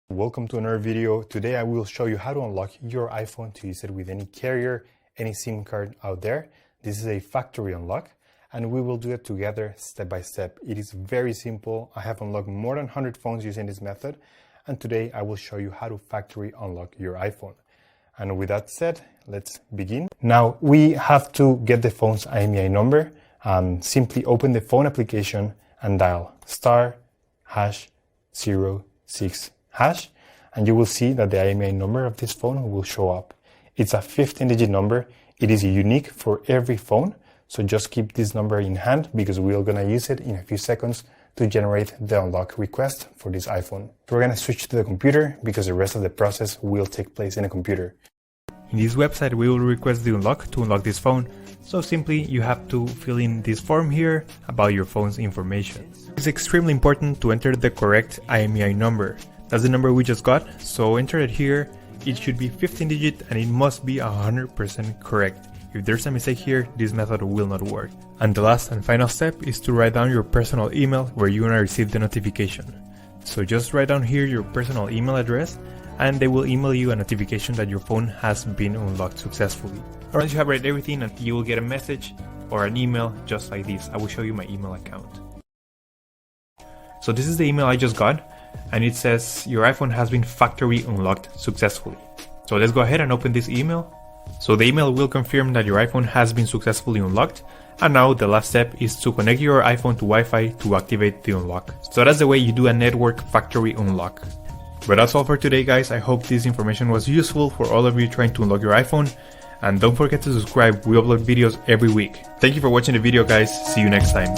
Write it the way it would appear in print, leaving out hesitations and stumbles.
Welcome to another video. Today I will show you how to unlock your iPhone to use it with any carrier, any SIM card out there. This is a factory unlock and we will do it together step by step. It is very simple. I have unlocked more than 100 phones using this method, and today I will show you how to factory unlock your iPhone. And with that said, let's begin. Now we have to get the phone's IMEI number. Simply open the phone application and dial *#06#, and you will see that the IMEI number of this phone will show up. It's a 15-digit number. It is unique for every phone, so just keep this number in hand because we're gonna use it in a few seconds to generate the unlock request for this iPhone. We're gonna switch to the computer because the rest of the process will take place in a computer. In this website, we will request the unlock to unlock this phone. So simply, you have to fill in this form here about your phone's information. It's extremely important to enter the correct IMEI number. That's the number we just got, so enter it here. It should be 15-digit and it must be 100% correct. If there's a mistake here, this method will not work. And the last and final step is to write down your personal email where you're gonna receive the notification. So just write down here your personal email address and they will email you a notification that your phone has been unlocked successfully. Once you have read everything, you will get a message or an email just like this. I will show you my email account. So this is the email I just got, and it says your iPhone has been factory unlocked successfully. So let's go ahead and open this email. So the email will confirm that your iPhone has been successfully unlocked, and now the last step is to connect your iPhone to Wi-Fi to activate the unlock. So that's the way you do a network factory unlock. But that's all for today, guys. I hope this information was useful for all of you trying to unlock your iPhone, and don't forget to subscribe. We upload videos every week. Thank you for watching the video, guys. See you next time.